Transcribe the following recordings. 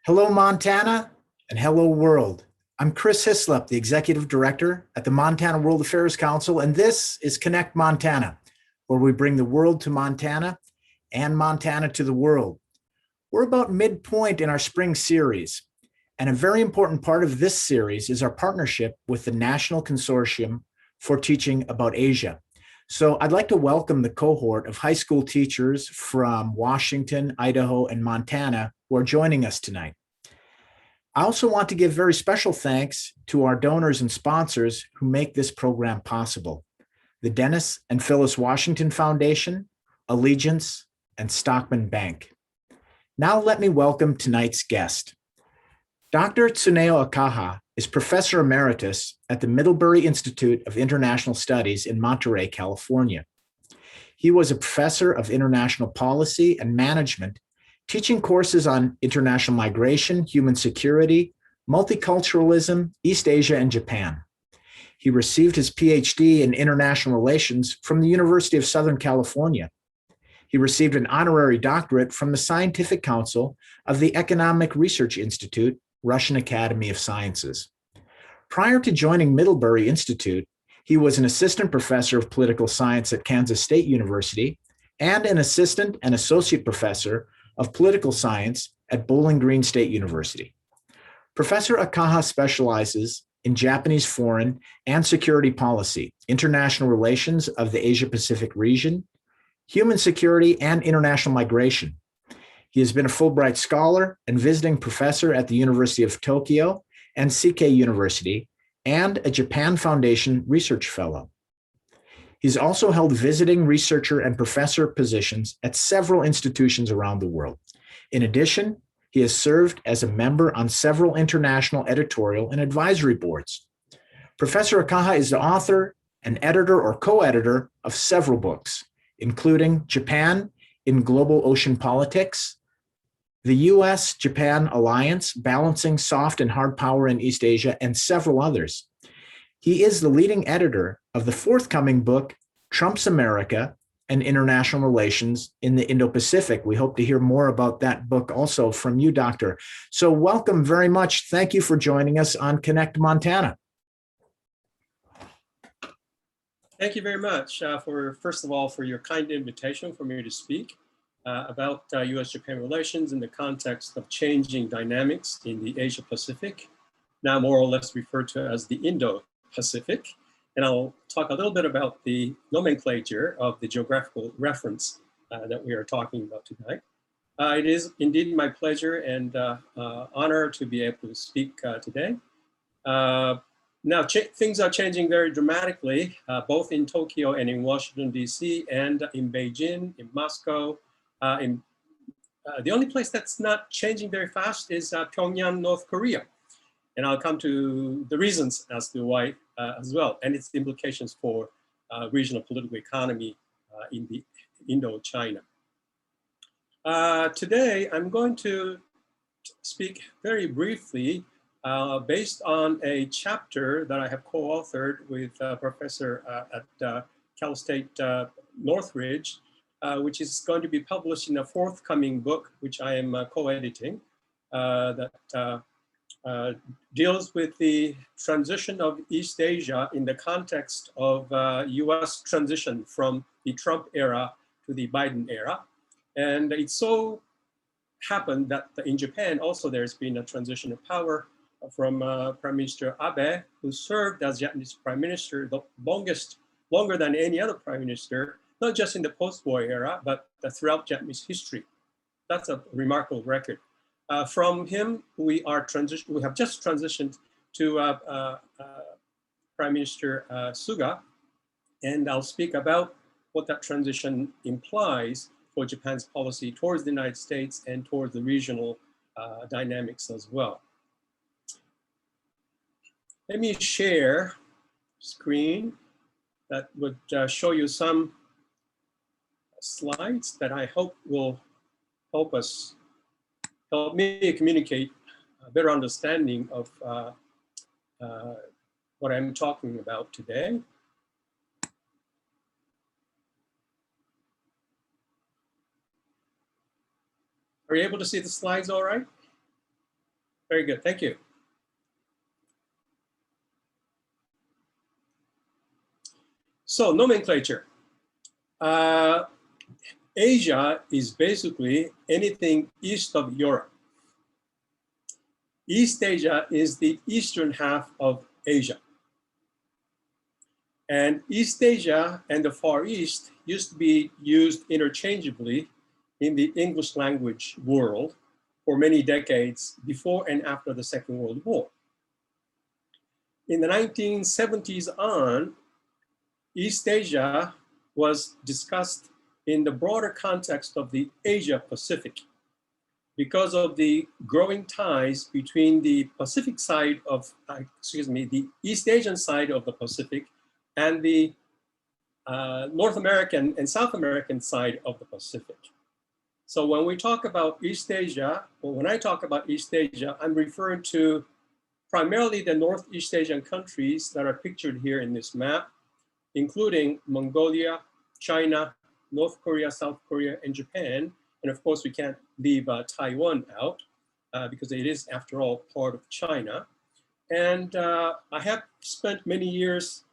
Hello, Montana, and hello, world. I'm Chris Hislop, the Executive Director at the Montana World Affairs Council, and this is Connect Montana, where we bring the world to Montana and Montana to the world. We're about midpoint in our spring series, and a very important part of this series is our partnership with the National Consortium for Teaching About Asia. So I'd like to welcome the cohort of high school teachers from Washington, Idaho, and Montana who are joining us tonight. I also want to give very special thanks to our donors and sponsors who make this program possible: the Dennis and Phyllis Washington Foundation, Allegiance, and Stockman Bank. Now let me welcome tonight's guest. Dr. Tsuneo Akaha is Professor Emeritus at the Middlebury Institute of International Studies in Monterey, California. He was a professor of international policy and management, teaching courses on international migration, human security, multiculturalism, East Asia, and Japan. He received his PhD in international relations from the University of Southern California. He received an honorary doctorate from the Scientific Council of the Economic Research Institute, Russian Academy of Sciences. Prior to joining Middlebury Institute, he was an assistant professor of political science at Kansas State University and an assistant and associate professor of political science at Bowling Green State University. Professor Akaha specializes in Japanese foreign and security policy, international relations of the Asia-Pacific region, human security, and international migration. He has been a Fulbright Scholar and visiting professor at the University of Tokyo and Seikei University, and a Japan Foundation Research Fellow. He's also held visiting researcher and professor positions at several institutions around the world. In addition, he has served as a member on several international editorial and advisory boards. Professor Akaha is the author and editor or co-editor of several books, including Japan in Global Ocean Politics, the U.S.-Japan Alliance, Balancing Soft and Hard Power in East Asia, and several others. He is the leading editor of the forthcoming book, Trump's America and International Relations in the Indo-Pacific. We hope to hear more about that book also from you, Doctor. So welcome very much. Thank you for joining us on Connect Montana. Thank you very much first of all, for your kind invitation for me to speak about U.S.-Japan relations in the context of changing dynamics in the Asia-Pacific, now more or less referred to as the Indo-Pacific. And I'll talk a little bit about the nomenclature of the geographical reference that we are talking about tonight. It is indeed my pleasure and honor to be able to speak today. Now, things are changing very dramatically, both in Tokyo and in Washington, D.C., and in Beijing, in Moscow. The only place that's not changing very fast is Pyongyang, North Korea. And I'll come to the reasons as to why as well, and its implications for regional political economy in the Indo-China. Today, I'm going to speak very briefly based on a chapter that I have co-authored with professor at Cal State Northridge, which is going to be published in a forthcoming book, which I am co-editing, that deals with the transition of East Asia in the context of US transition from the Trump era to the Biden era. And it so happened that in Japan also there's been a transition of power from Prime Minister Abe, who served as Japanese Prime Minister the longer than any other Prime Minister, not just in the post-war era, but throughout Japanese history. That's a remarkable record. From him, we have just transitioned to Prime Minister Suga, and I'll speak about what that transition implies for Japan's policy towards the United States and towards the regional dynamics as well. Let me share screen that would show you some slides that I hope will help me communicate a better understanding of what I'm talking about today. Are you able to see the slides all right? Very good, thank you. So nomenclature. Asia is basically anything east of Europe. East Asia is the eastern half of Asia. And East Asia and the Far East used to be used interchangeably in the English language world for many decades before and after the Second World War. In the 1970s on, East Asia was discussed in the broader context of the Asia-Pacific because of the growing ties between the Pacific side of, the East Asian side of the Pacific and the North American and South American side of the Pacific. So when we talk about East Asia, or when I talk about East Asia, I'm referring to primarily the Northeast Asian countries that are pictured here in this map, including Mongolia, China, North Korea, South Korea, and Japan. And of course, we can't leave Taiwan out because it is, after all, part of China. And I have spent many years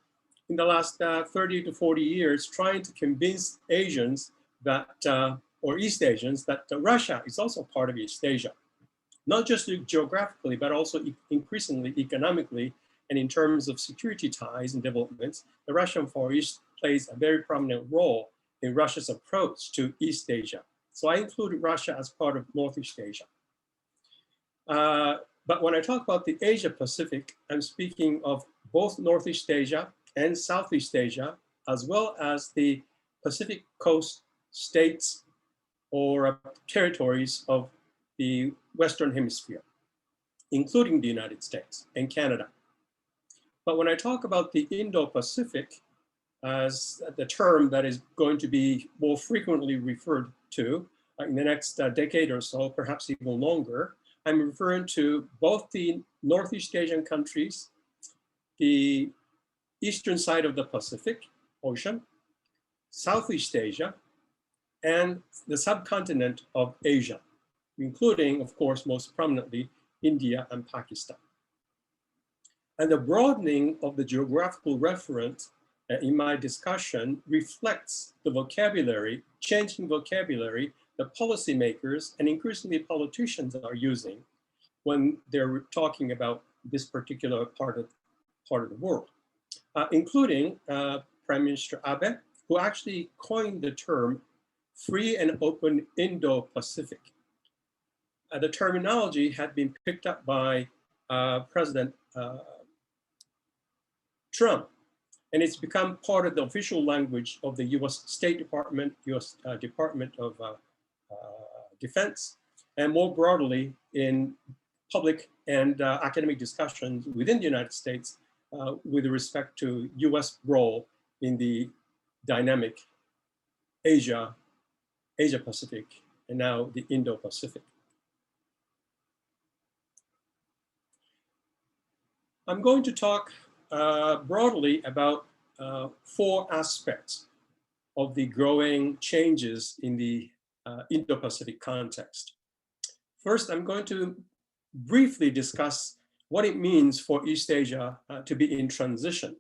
in the last 30 to 40 years trying to convince Asians that, or East Asians, that Russia is also part of East Asia, not just geographically, but also increasingly economically, and in terms of security ties and developments. The Russian Far East plays a very prominent role in Russia's approach to East Asia. So I included Russia as part of Northeast Asia. But when I talk about the Asia Pacific, I'm speaking of both Northeast Asia and Southeast Asia, as well as the Pacific Coast states or territories of the Western Hemisphere, including the United States and Canada. But when I talk about the Indo-Pacific as the term that is going to be more frequently referred to in the next decade or so, perhaps even longer, I'm referring to both the Northeast Asian countries, the eastern side of the Pacific Ocean, Southeast Asia, and the subcontinent of Asia, including, of course, most prominently, India and Pakistan. And the broadening of the geographical reference in my discussion reflects the vocabulary, changing vocabulary that policymakers and increasingly politicians are using when they're talking about this particular part of the world, including Prime Minister Abe, who actually coined the term free and open Indo-Pacific. The terminology had been picked up by President Trump, and it's become part of the official language of the US State Department, US Department of Defense, and more broadly in public and academic discussions within the United States with respect to US role in the dynamic Asia Pacific, and now the Indo-Pacific. I'm going to talk broadly about 4 aspects of the growing changes in the Indo-Pacific context. First, I'm going to briefly discuss what it means for East Asia to be in transition.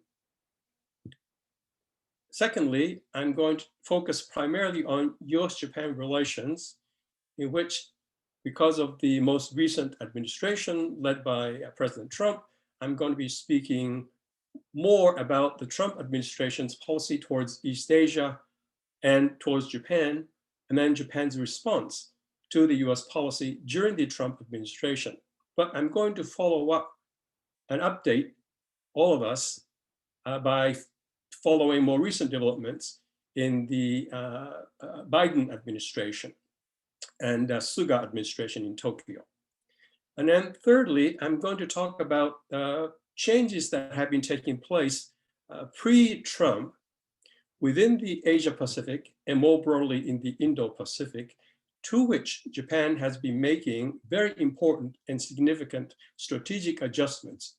Secondly, I'm going to focus primarily on US-Japan relations, in which, because of the most recent administration led by President Trump, I'm going to be speaking more about the Trump administration's policy towards East Asia and towards Japan, and then Japan's response to the US policy during the Trump administration. But I'm going to follow up and update all of us by following more recent developments in the Biden administration and Suga administration in Tokyo. And then thirdly, I'm going to talk about changes that have been taking place pre-Trump within the Asia-Pacific and more broadly in the Indo-Pacific, to which Japan has been making very important and significant strategic adjustments.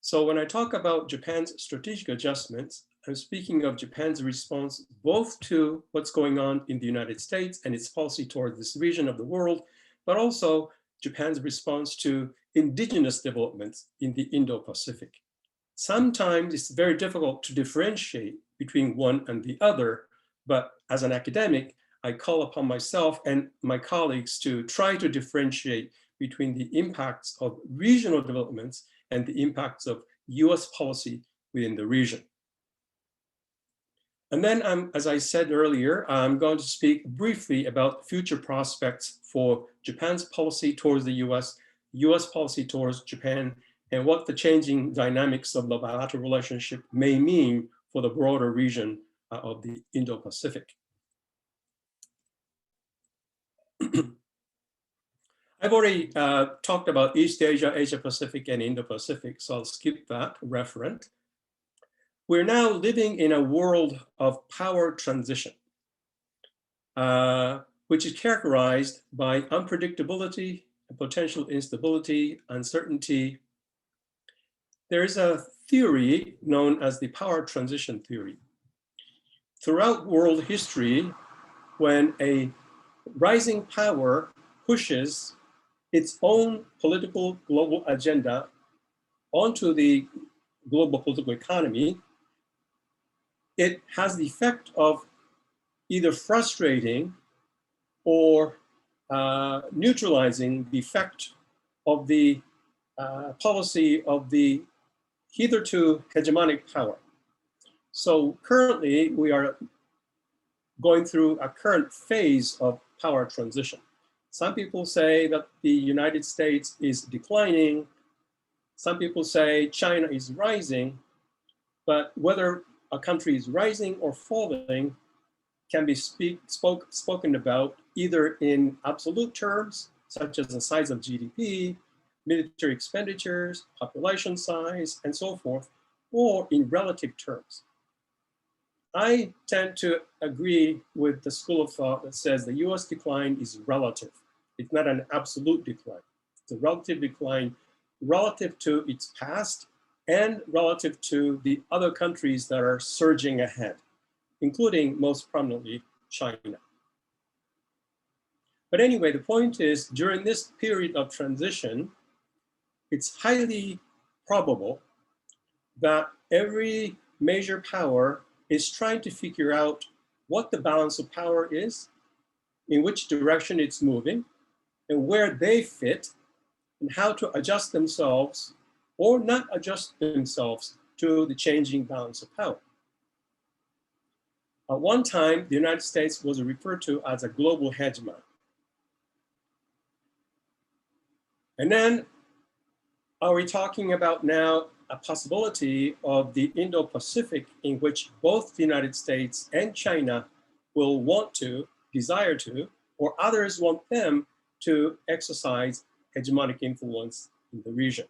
So when I talk about Japan's strategic adjustments, I'm speaking of Japan's response both to what's going on in the United States and its policy toward this region of the world, but also Japan's response to indigenous developments in the Indo-Pacific. Sometimes it's very difficult to differentiate between one and the other, but as an academic, I call upon myself and my colleagues to try to differentiate between the impacts of regional developments and the impacts of US policy within the region. And then, as I said earlier, I'm going to speak briefly about future prospects for Japan's policy towards the US policy towards Japan, and what the changing dynamics of the bilateral relationship may mean for the broader region of the Indo-Pacific. I've already talked about East Asia, Asia-Pacific, and Indo-Pacific, so I'll skip that referent. We're now living in a world of power transition, which is characterized by unpredictability, potential instability, uncertainty. There is a theory known as the power transition theory. Throughout world history, when a rising power pushes its own political global agenda onto the global political economy, it has the effect of either frustrating or neutralizing the effect of the policy of the hitherto hegemonic power. So currently we are going through a current phase of power transition. Some people say that the United States is declining. Some people say China is rising, but whether a country is rising or falling can be spoken about either in absolute terms, such as the size of GDP, military expenditures, population size, and so forth, or in relative terms. I tend to agree with the school of thought that says the US decline is relative. It's not an absolute decline. It's a relative decline relative to its past and relative to the other countries that are surging ahead, including most prominently China. But anyway, the point is, during this period of transition, it's highly probable that every major power is trying to figure out what the balance of power is, in which direction it's moving, and where they fit, and how to adjust themselves or not adjust themselves to the changing balance of power. At one time, the United States was referred to as a global hegemon. And then, are we talking about now a possibility of the Indo-Pacific in which both the United States and China will want to, desire to, or others want them to exercise hegemonic influence in the region?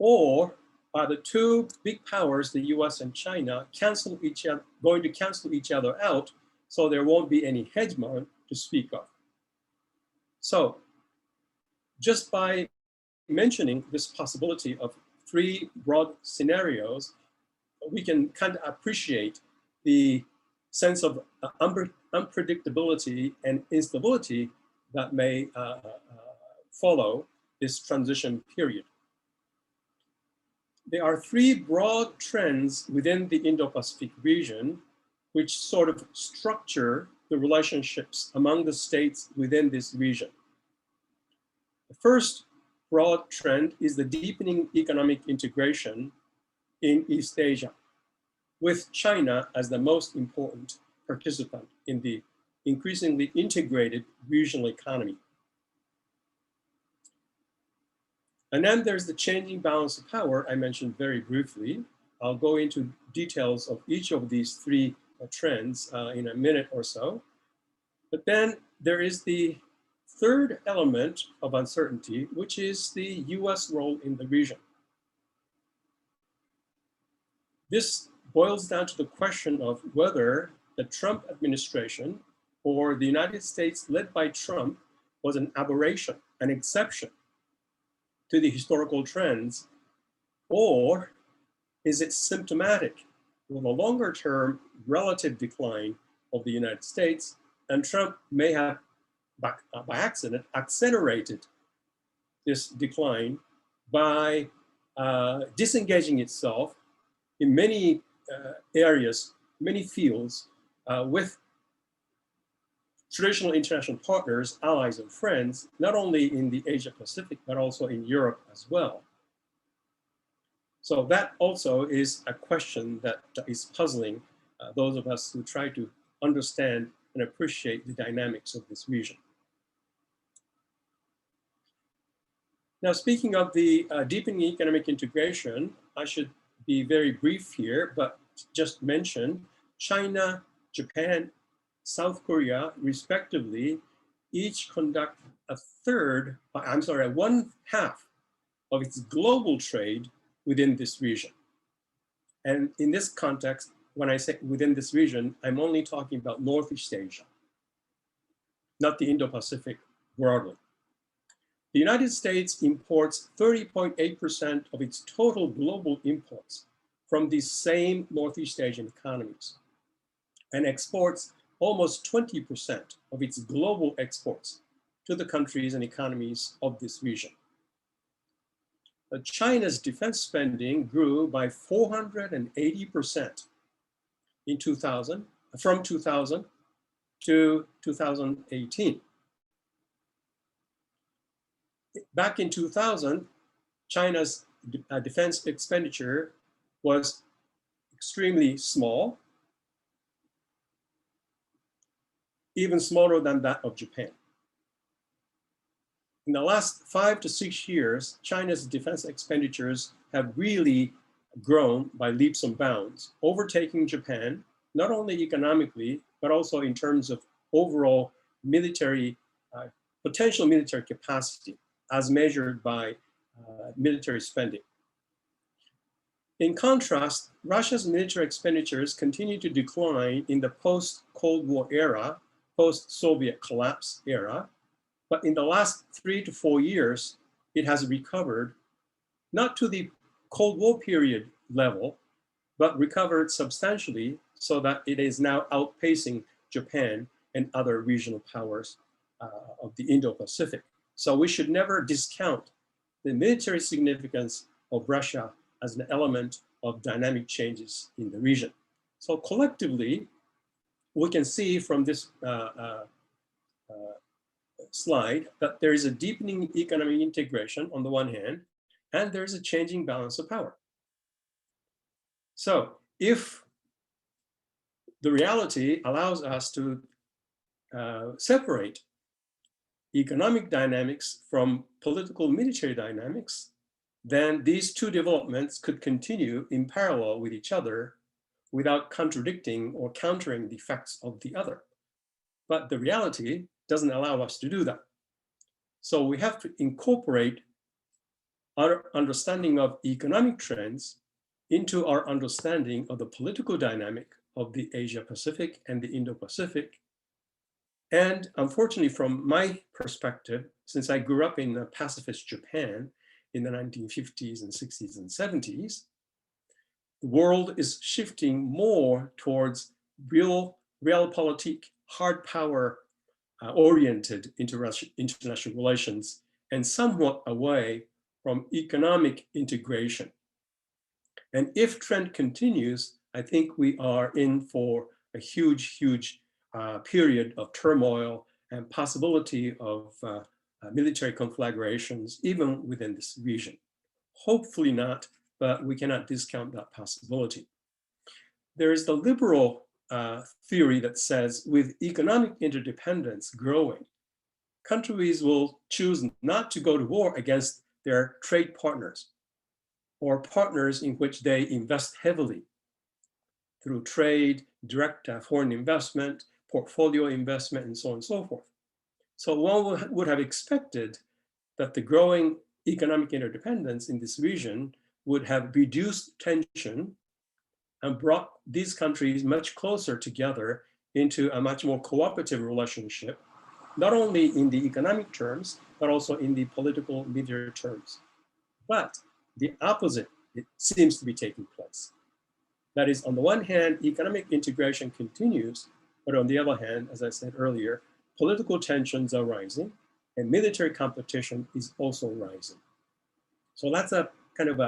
Or are the two big powers, the US and China, going to cancel each other out, so there won't be any hegemon to speak of? So just by mentioning this possibility of three broad scenarios, we can kind of appreciate the sense of unpredictability and instability that may follow this transition period. There are three broad trends within the Indo-Pacific region which sort of structure the relationships among the states within this region. The first broad trend is the deepening economic integration in East Asia, with China as the most important participant in the increasingly integrated regional economy. And then there's the changing balance of power I mentioned very briefly. I'll go into details of each of these three trends in a minute or so. But then there is the third element of uncertainty, which is the US role in the region. This boils down to the question of whether the Trump administration or the United States led by Trump was an aberration, an exception to the historical trends, or is it symptomatic of a longer term relative decline of the United States, and Trump may have, by accident, accelerated this decline by disengaging itself in many areas, many fields with traditional international partners, allies, and friends, not only in the Asia Pacific, but also in Europe as well. So that also is a question that is puzzling those of us who try to understand and appreciate the dynamics of this region. Now, speaking of the deepening economic integration, I should be very brief here, but just mention China, Japan, South Korea, respectively, each conduct one half of its global trade within this region. And in this context, when I say within this region, I'm only talking about Northeast Asia, not the Indo-Pacific broadly. The United States imports 30.8% of its total global imports from these same Northeast Asian economies and exports almost 20% of its global exports to the countries and economies of this region. China's defense spending grew by 480% in 2000, from 2000 to 2018. Back in 2000, China's defense expenditure was extremely small, even smaller than that of Japan. In the last 5 to 6 years, China's defense expenditures have really grown by leaps and bounds, overtaking Japan, not only economically, but also in terms of overall military, potential military capacity as measured by military spending. In contrast, Russia's military expenditures continue to decline in the post-Cold War era, post-Soviet collapse era, but in the last 3 to 4 years, it has recovered, not to the Cold War period level, but recovered substantially so that it is now outpacing Japan and other regional powers of the Indo-Pacific. So we should never discount the military significance of Russia as an element of dynamic changes in the region. So collectively, we can see from this slide that there is a deepening economic integration on the one hand, and there's a changing balance of power. So if the reality allows us to separate economic dynamics from political military dynamics, then these two developments could continue in parallel with each other without contradicting or countering the effects of the other. But the reality doesn't allow us to do that. So we have to incorporate our understanding of economic trends into our understanding of the political dynamic of the Asia-Pacific and the Indo-Pacific. And unfortunately, from my perspective, since I grew up in pacifist Japan in the 1950s and 60s and 70s, the world is shifting more towards realpolitik, hard power oriented international relations, and somewhat away from economic integration. And if trend continues, I think we are in for a huge period of turmoil and possibility of military conflagrations, even within this region. Hopefully not, but we cannot discount that possibility. There is the liberal theory that says with economic interdependence growing, countries will choose not to go to war against their trade partners or partners in which they invest heavily through trade, direct foreign investment, portfolio investment, and so on and so forth. So one would have expected that the growing economic interdependence in this region would have reduced tension and brought these countries much closer together into a much more cooperative relationship, not only in the economic terms, but also in the political military terms. But the opposite, it seems to be taking place. That is, on the one hand, economic integration continues, but on the other hand, as I said earlier, political tensions are rising, and military competition is also rising. So that's a kind of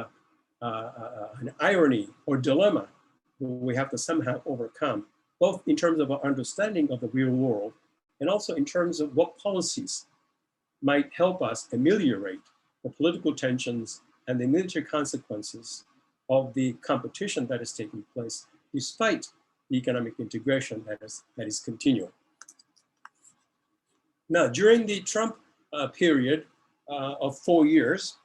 an irony or dilemma that we have to somehow overcome, both in terms of our understanding of the real world and also in terms of what policies might help us ameliorate the political tensions and the military consequences of the competition that is taking place, despite the economic integration that is continuing. Now, during the Trump period of 4 years,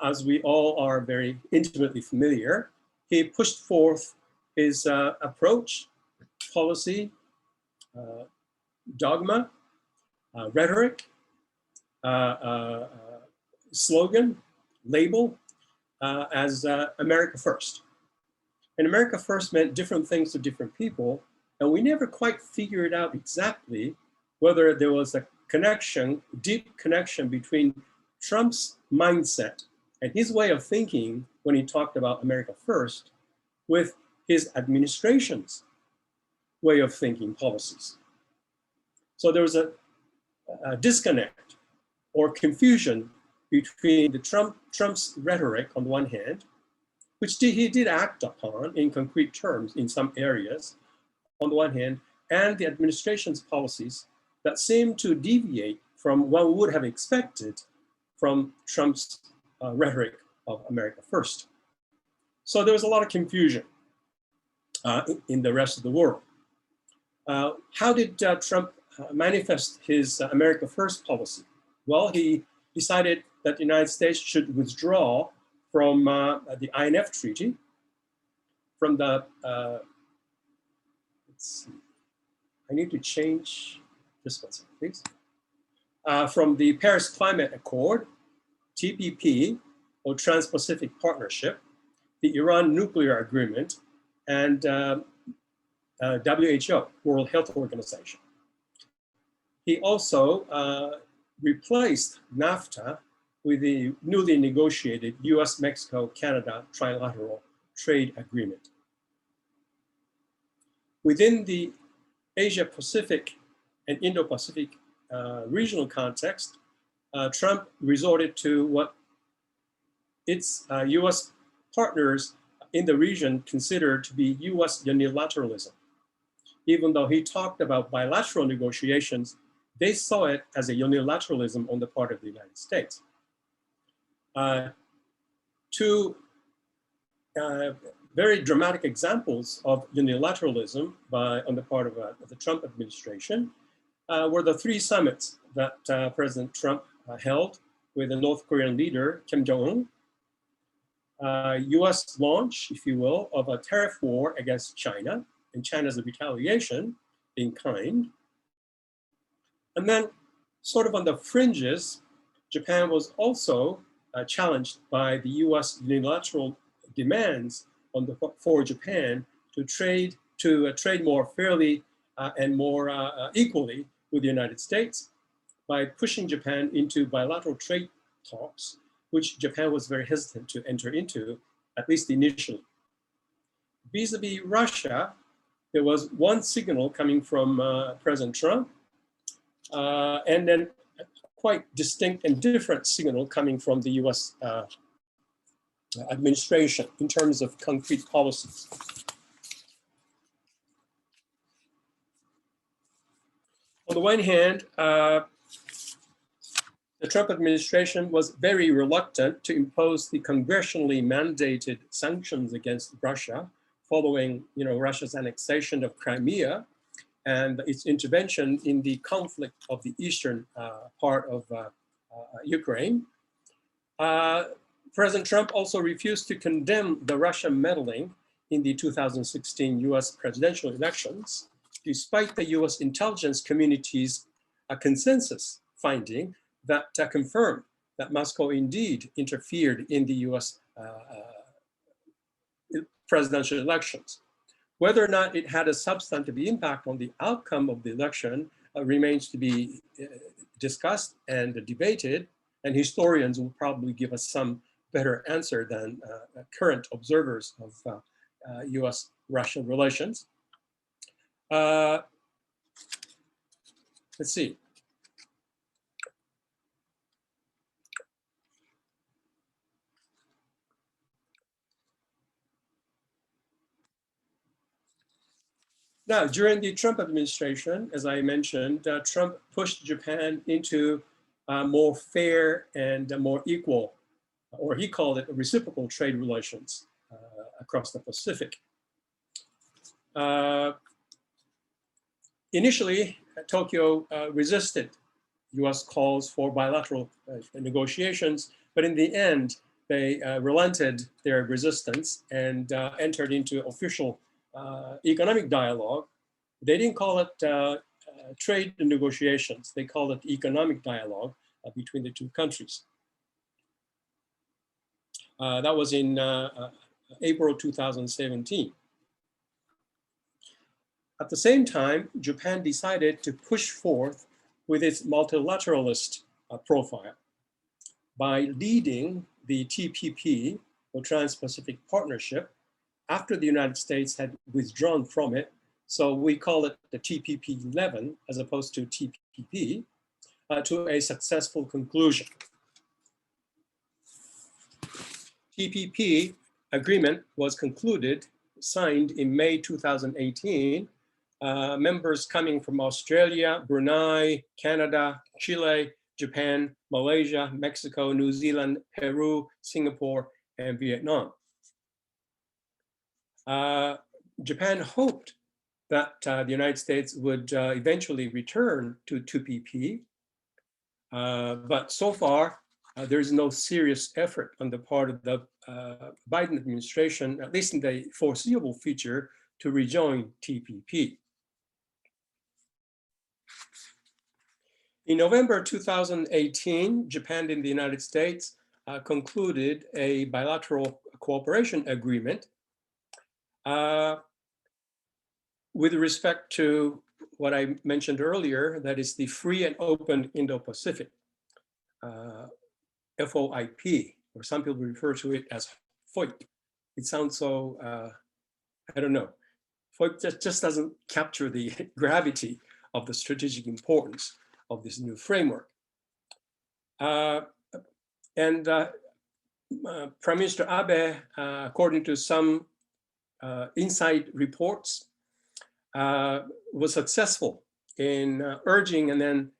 as we all are very intimately familiar, he pushed forth his approach, policy, dogma, rhetoric, slogan, label, as America First. And America First meant different things to different people, and we never quite figured out exactly whether there was a connection, deep connection between Trump's mindset and his way of thinking when he talked about America First with his administration's way of thinking policies. So there was a disconnect or confusion between the Trump's rhetoric on the one hand, which he did act upon in concrete terms in some areas on the one hand, and the administration's policies that seemed to deviate from what we would have expected from Trump's rhetoric of America First. So there was a lot of confusion in the rest of the world. How did Trump manifest his America First policy? Well, he decided that the United States should withdraw from the INF Treaty, from the, let's see, I need to change this one, please. From the Paris Climate Accord, TPP, or Trans-Pacific Partnership, the Iran Nuclear Agreement, and WHO, World Health Organization. He also replaced NAFTA with the newly negotiated US, Mexico, Canada trilateral trade agreement. Within the Asia-Pacific and Indo-Pacific regional context, Trump resorted to what its US partners in the region considered to be US unilateralism. Even though he talked about bilateral negotiations, they saw it as a unilateralism on the part of the United States. Two very dramatic examples of unilateralism on the part of the Trump administration were the 3 summits that President Trump held with the North Korean leader, Kim Jong-un, US launch, if you will, of a tariff war against China, and China's retaliation in kind. And then sort of on the fringes, Japan was also challenged by the US unilateral demands for Japan to trade more fairly and more equally with the United States by pushing Japan into bilateral trade talks, which Japan was very hesitant to enter into, at least initially. Vis-a-vis Russia, there was one signal coming from President Trump, and then a quite distinct and different signal coming from the US administration in terms of concrete policies. On the one hand, the Trump administration was very reluctant to impose the congressionally mandated sanctions against Russia following, Russia's annexation of Crimea and its intervention in the conflict of the eastern part of Ukraine. President Trump also refused to condemn the Russian meddling in the 2016 US presidential elections, despite the US intelligence community's consensus finding that confirmed that Moscow indeed interfered in the US presidential elections. Whether or not it had a substantive impact on the outcome of the election remains to be discussed and debated, and historians will probably give us some better answer than current observers of US-Russia relations. Let's see. Now, during the Trump administration, as I mentioned, Trump pushed Japan into more fair and more equal, or he called it reciprocal trade relations across the Pacific. Initially, Tokyo resisted US calls for bilateral negotiations, but in the end, they relented their resistance and entered into official economic dialogue. They didn't call it trade negotiations. They called it economic dialogue between the two countries. That was in April 2017. At the same time, Japan decided to push forth with its multilateralist profile by leading the TPP, or Trans-Pacific Partnership, after the United States had withdrawn from it. So we call it the TPP-11 as opposed to TPP, to a successful conclusion. TPP agreement was concluded, signed in May 2018. Members coming from Australia, Brunei, Canada, Chile, Japan, Malaysia, Mexico, New Zealand, Peru, Singapore, and Vietnam. Japan hoped that the United States would eventually return to 2PP, but so far there is no serious effort on the part of the Biden administration, at least in the foreseeable future, to rejoin TPP. In November 2018, Japan and the United States concluded a bilateral cooperation agreement with respect to what I mentioned earlier, that is the free and open Indo-Pacific, FOIP, or some people refer to it as FOIP. It sounds so, I don't know. FOIP just doesn't capture the gravity of the strategic importance of this new framework. Prime Minister Abe, according to some inside reports, was successful in urging and then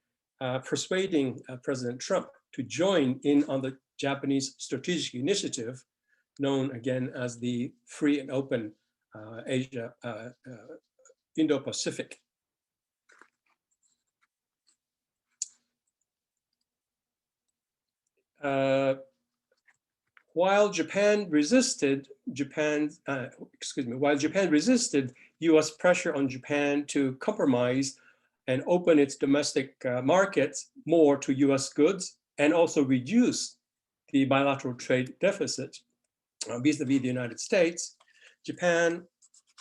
persuading President Trump to join in on the Japanese strategic initiative, known again as the Free and Open Asia, Indo-Pacific. While Japan resisted U.S. pressure on Japan to compromise and open its domestic markets more to U.S. goods, and also reduce the bilateral trade deficit vis-a-vis the United States, Japan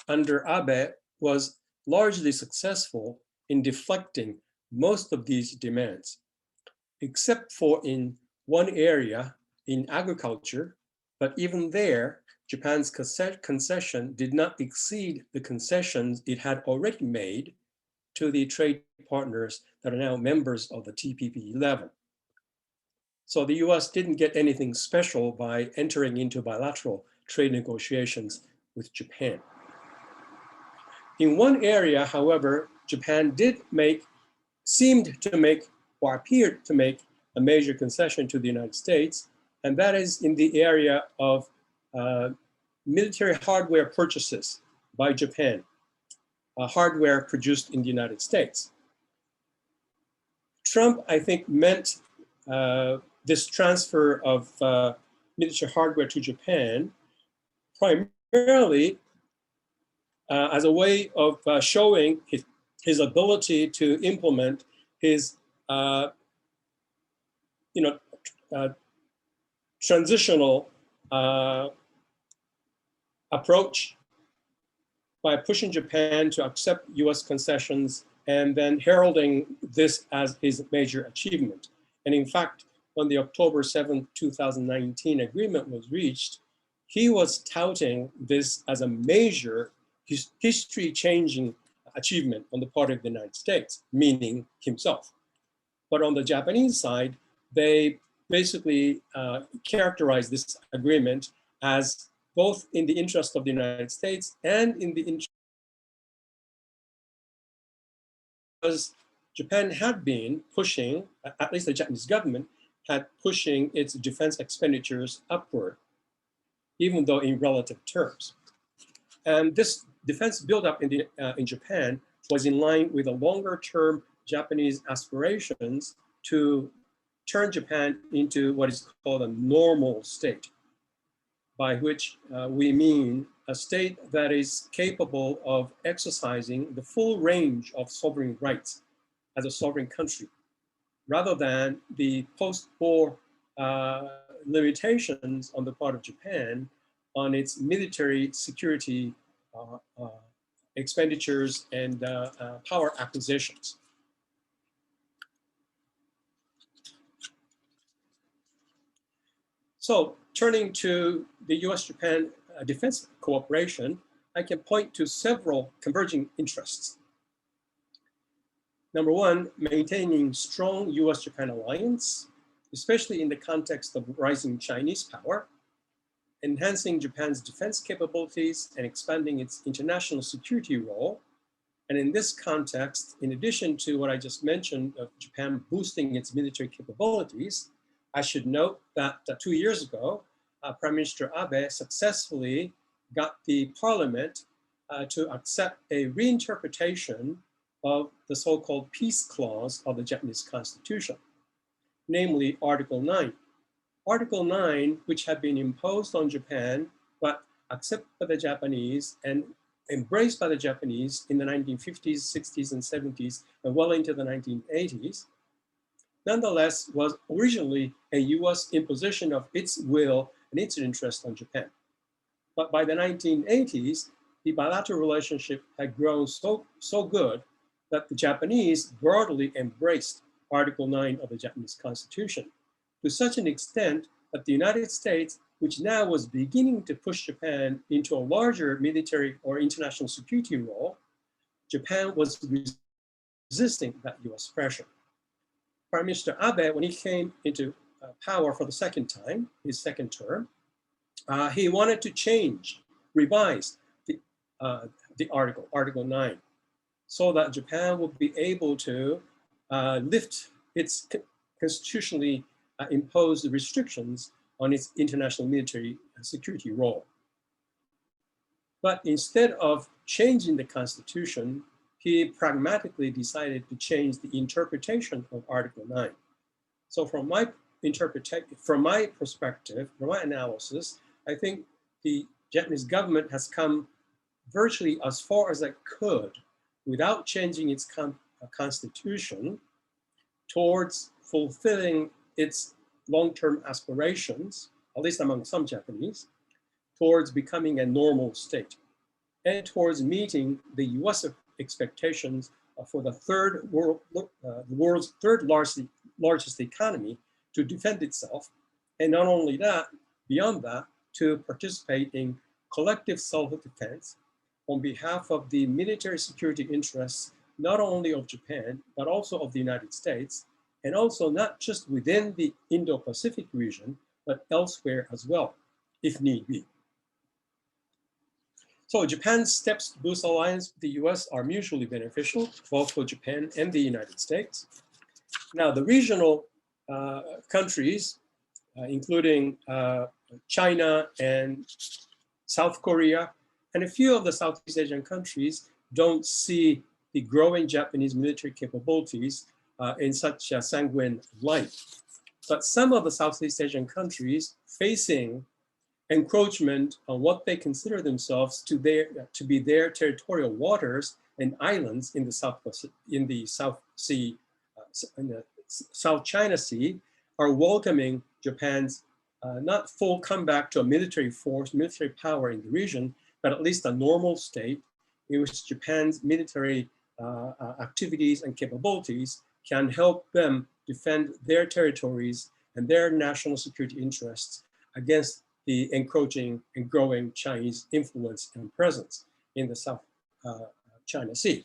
under Abe was largely successful in deflecting most of these demands, except for in one area in agriculture, but even there, Japan's concession did not exceed the concessions it had already made to the trade partners that are now members of the TPP-11. So the US didn't get anything special by entering into bilateral trade negotiations with Japan. In one area, however, Japan seemed to make, or appeared to make, a major concession to the United States, and that is in the area of military hardware purchases by Japan, hardware produced in the United States. Trump, I think, meant this transfer of military hardware to Japan primarily as a way of showing his ability to implement his transitional approach by pushing Japan to accept US concessions and then heralding this as his major achievement. And in fact, when the October 7, 2019 agreement was reached, he was touting this as a major history-changing achievement on the part of the United States, meaning himself. But on the Japanese side, they basically characterized this agreement as both in the interest of the United States and in the interest Japan had been pushing, at least the Japanese government had pushing its defense expenditures upward, even though in relative terms. And this defense buildup in Japan was in line with the longer-term Japanese aspirations to turn Japan into what is called a normal state, by which we mean a state that is capable of exercising the full range of sovereign rights as a sovereign country, rather than the post-war limitations on the part of Japan on its military security expenditures and power acquisitions. So turning to the US-Japan defense cooperation, I can point to several converging interests. Number one, maintaining strong US-Japan alliance, especially in the context of rising Chinese power, enhancing Japan's defense capabilities and expanding its international security role. And in this context, in addition to what I just mentioned of Japan boosting its military capabilities, I should note that 2 years ago, Prime Minister Abe successfully got the parliament to accept a reinterpretation of the so-called peace clause of the Japanese constitution, namely Article 9. Article 9, which had been imposed on Japan, but accepted by the Japanese and embraced by the Japanese in the 1950s, 60s, and 70s, and well into the 1980s, nonetheless was originally a US imposition of its will and its interest on Japan. But by the 1980s, the bilateral relationship had grown so good that the Japanese broadly embraced Article 9 of the Japanese Constitution, to such an extent that the United States, which now was beginning to push Japan into a larger military or international security role, Japan was resisting that US pressure. Prime Minister Abe, when he came into power for the second time, his second term, he wanted to revise the Article 9, so that Japan would be able to lift its constitutionally imposed restrictions on its international military security role. But instead of changing the constitution, he pragmatically decided to change the interpretation of Article 9. So from my perspective, from my analysis, I think the Japanese government has come virtually as far as it could without changing its constitution towards fulfilling its long-term aspirations, at least among some Japanese, towards becoming a normal state and towards meeting the US expectations for the world's third largest economy to defend itself. And not only that, beyond that, to participate in collective self-defense on behalf of the military security interests, not only of Japan, but also of the United States, and also not just within the Indo-Pacific region, but elsewhere as well, if need be. So Japan's steps to boost alliance with the US are mutually beneficial, both for Japan and the United States. Now, the regional countries, including China and South Korea, and a few of the Southeast Asian countries, don't see the growing Japanese military capabilities in such a sanguine light. But some of the Southeast Asian countries facing encroachment on what they consider themselves to be their territorial waters and islands in the South China Sea are welcoming Japan's not full comeback to a military force, military power in the region, but at least a normal state in which Japan's military activities and capabilities can help them defend their territories and their national security interests against the encroaching and growing Chinese influence and presence in the South China Sea.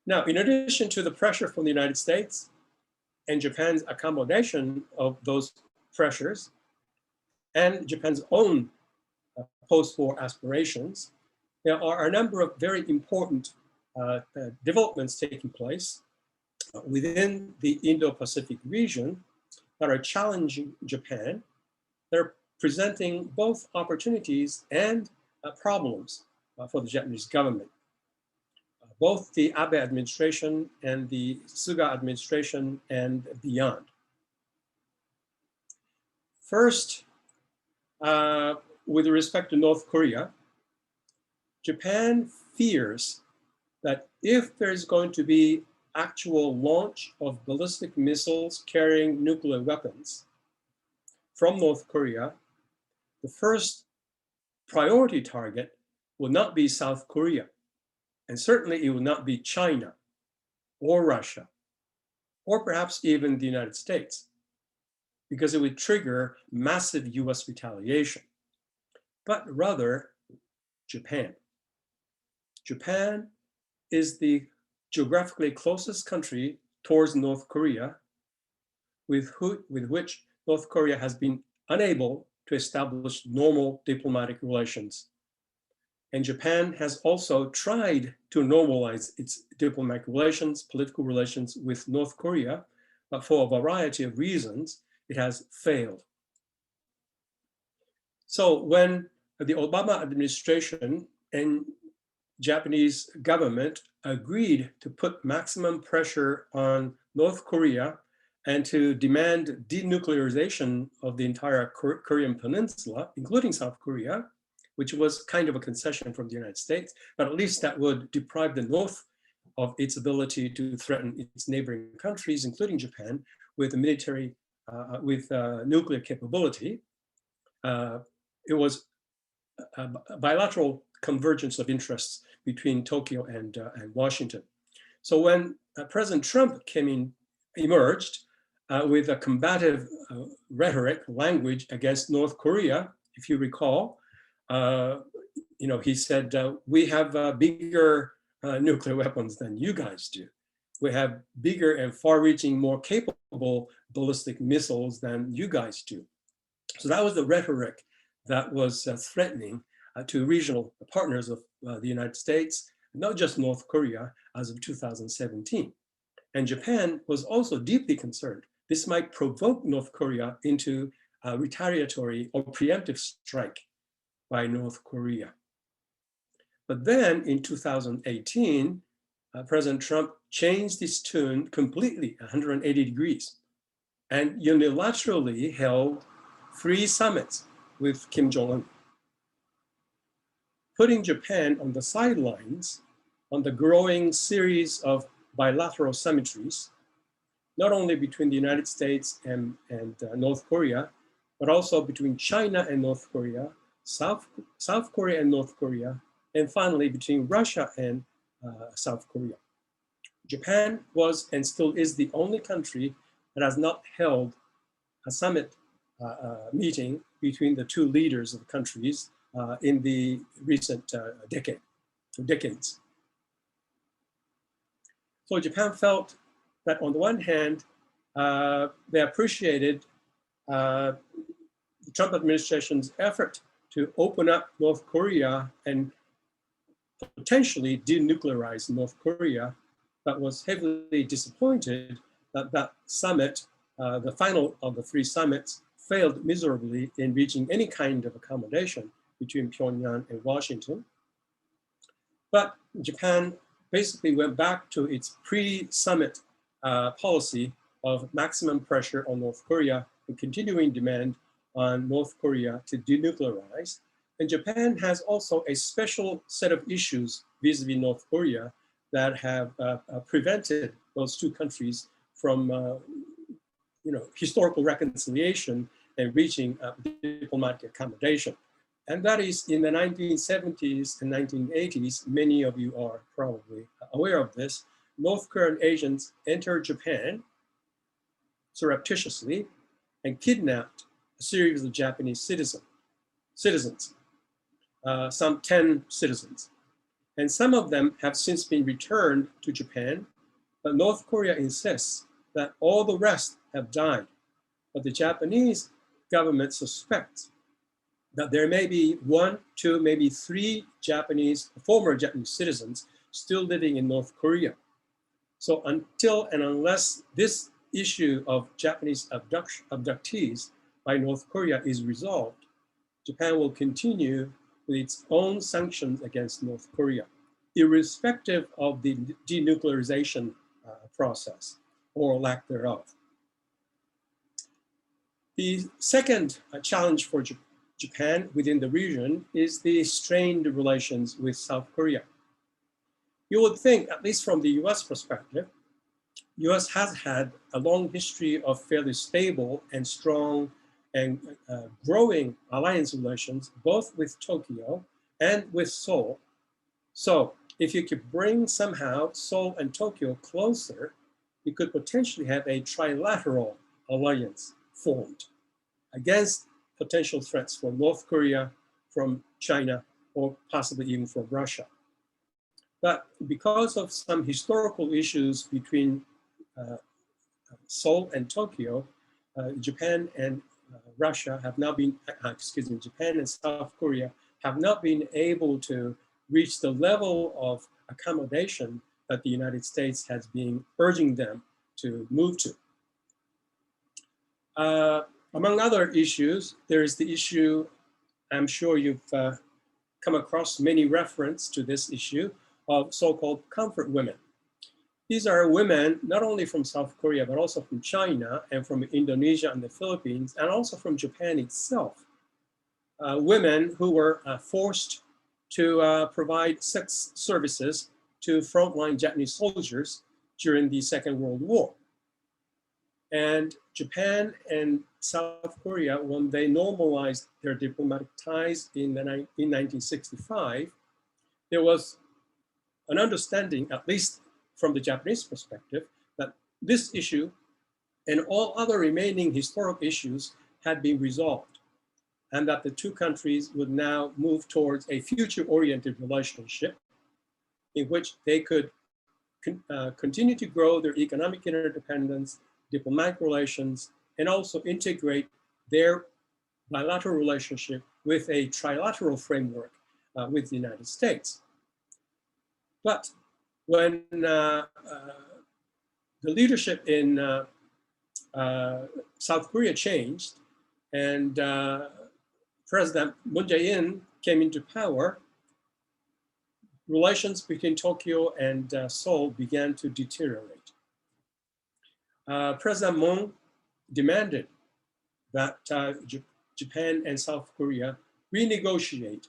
Now, in addition to the pressure from the United States and Japan's accommodation of those pressures and Japan's own post-war aspirations, there are a number of very important developments taking place within the Indo-Pacific region that are challenging Japan. They're presenting both opportunities and problems for the Japanese government. Both the Abe administration and the Suga administration and beyond. First, with respect to North Korea, Japan fears that if there's going to be actual launch of ballistic missiles carrying nuclear weapons from North Korea, the first priority target will not be South Korea. And certainly it will not be China or Russia, or perhaps even the United States, because it would trigger massive US retaliation, but rather Japan. Japan is the geographically closest country towards North Korea, with which North Korea has been unable to establish normal diplomatic relations. And Japan has also tried to normalize its diplomatic relations, political relations with North Korea, but for a variety of reasons, it has failed. So when the Obama administration and Japanese government agreed to put maximum pressure on North Korea and to demand denuclearization of the entire Korean peninsula, including South Korea, which was kind of a concession from the United States, but at least that would deprive the North of its ability to threaten its neighboring countries, including Japan, with a military, nuclear capability. It was a bilateral convergence of interests between Tokyo and Washington. So when President Trump emerged with a combative rhetoric, language against North Korea, if you recall, he said, we have bigger nuclear weapons than you guys do. We have bigger and far-reaching, more capable ballistic missiles than you guys do. So that was the rhetoric that was threatening to regional partners of the United States, not just North Korea, as of 2017. And Japan was also deeply concerned. This might provoke North Korea into a retaliatory or preemptive strike by North Korea. But then in 2018, President Trump changed his tune completely 180 degrees and unilaterally held 3 summits with Kim Jong-un, putting Japan on the sidelines on the growing series of bilateral symmetries, not only between the United States and North Korea, but also between China and North Korea, South Korea and North Korea, and finally between Russia and South Korea. Japan was and still is the only country that has not held a summit meeting between the 2 leaders of the countries in the recent decades. So Japan felt that on the one hand, they appreciated the Trump administration's effort to open up North Korea and potentially denuclearize North Korea, but was heavily disappointed that that summit, the final of the 3 summits, failed miserably in reaching any kind of accommodation between Pyongyang and Washington. But Japan basically went back to its pre-summit policy of maximum pressure on North Korea and continuing demand on North Korea to denuclearize. And Japan has also a special set of issues vis-a-vis North Korea that have prevented those 2 countries from historical reconciliation and reaching diplomatic accommodation. And that is in the 1970s and 1980s, many of you are probably aware of this, North Korean agents entered Japan surreptitiously and kidnapped a series of Japanese citizens, some 10 citizens. And some of them have since been returned to Japan, but North Korea insists that all the rest have died. But the Japanese government suspects that there may be 1, 2, maybe 3 former Japanese citizens still living in North Korea. So until and unless this issue of Japanese abductees by North Korea is resolved, Japan will continue with its own sanctions against North Korea, irrespective of the denuclearization process or lack thereof. The second challenge for Japan within the region is the strained relations with South Korea. You would think, at least from the US perspective, US has had a long history of fairly stable and strong and growing alliance relations, both with Tokyo and with Seoul. So if you could bring somehow Seoul and Tokyo closer, you could potentially have a trilateral alliance formed against potential threats from North Korea, from China, or possibly even from Russia. But because of some historical issues between Seoul and Tokyo, Japan and Russia have not been, Japan and South Korea have not been able to reach the level of accommodation that the United States has been urging them to move to. Among other issues, there is the issue, I'm sure you've come across many references to this issue of so-called comfort women. These are women not only from South Korea, but also from China and from Indonesia and the Philippines, and also from Japan itself. Women who were forced to provide sex services to frontline Japanese soldiers during the Second World War. And Japan and South Korea, when they normalized their diplomatic ties in 1965, there was an understanding, at least from the Japanese perspective, that this issue and all other remaining historic issues had been resolved, and that the two countries would now move towards a future-oriented relationship in which they could continue to grow their economic interdependence, diplomatic relations, and also integrate their bilateral relationship with a trilateral framework with the United States. But when the leadership in South Korea changed and President Moon Jae-in came into power, relations between Tokyo and Seoul began to deteriorate. President Moon demanded that Japan and South Korea renegotiate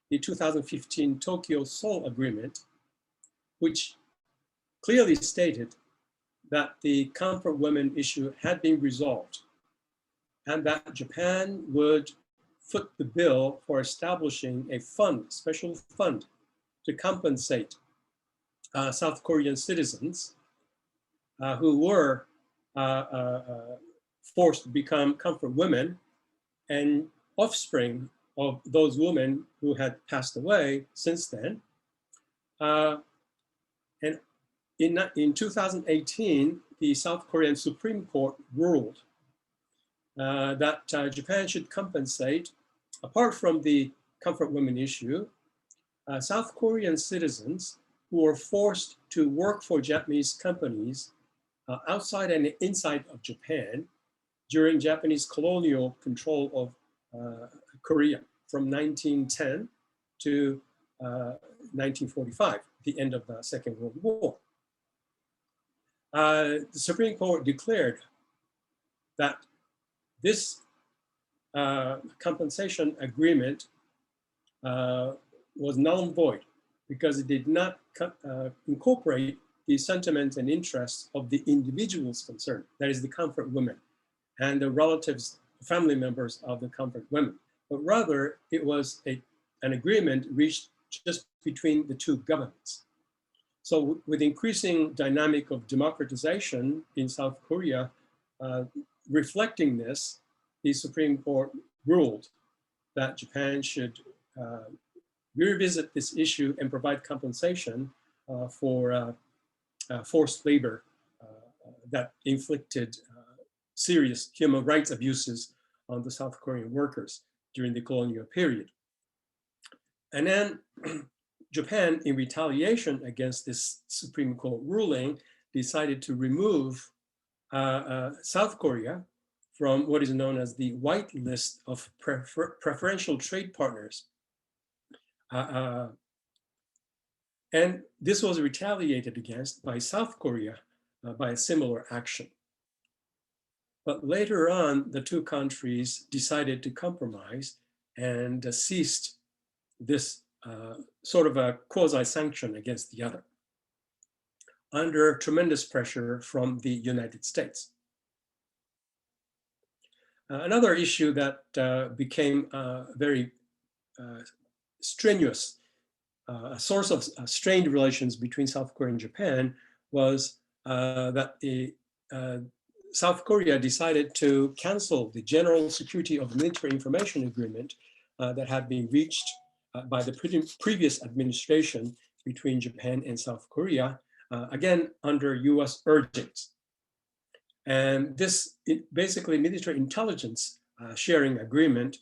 the 2015 Tokyo-Seoul Agreement, which clearly stated that the comfort women issue had been resolved and that Japan would foot the bill for establishing a fund, special fund, to compensate South Korean citizens who were forced to become comfort women and offspring of those women who had passed away since then. And in 2018, the South Korean Supreme Court ruled that Japan should compensate, apart from the comfort women issue, South Korean citizens who were forced to work for Japanese companies outside and inside of Japan during Japanese colonial control of Korea from 1910 to 1945, the end of the Second World War. The Supreme Court declared that this compensation agreement was null and void because it did not incorporate the sentiments and interests of the individuals concerned, that is the comfort women and the relatives, family members of the comfort women, but rather it was an agreement reached just between the two governments. So with increasing dynamic of democratization in South Korea, reflecting this, the Supreme Court ruled that Japan should revisit this issue and provide compensation for forced labor that inflicted serious human rights abuses on the South Korean workers during the colonial period. And then Japan, in retaliation against this Supreme Court ruling, decided to remove South Korea from what is known as the white list of preferential trade partners. And this was retaliated against by South Korea by a similar action. But later on, the two countries decided to compromise and ceased this sort of a quasi-sanction against the other under tremendous pressure from the United States. Another issue that became very strenuous, a source of strained relations between South Korea and Japan was that South Korea decided to cancel the General Security of Military Information Agreement that had been reached by the previous administration between Japan and South Korea, again, under US urgings. And this basically military intelligence sharing agreement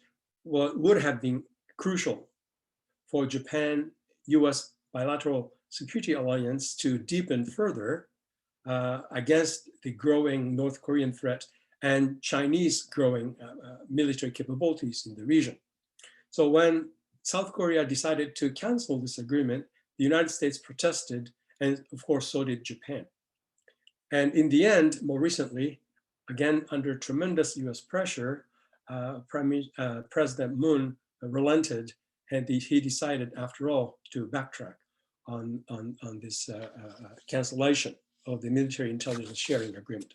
would have been crucial for Japan-US bilateral security alliance to deepen further against the growing North Korean threat and Chinese growing military capabilities in the region. So when South Korea decided to cancel this agreement, the United States protested, and of course, so did Japan. And in the end, more recently, again, under tremendous US pressure, President Moon relented, and he decided, after all, to backtrack on this cancellation of the military intelligence sharing agreement.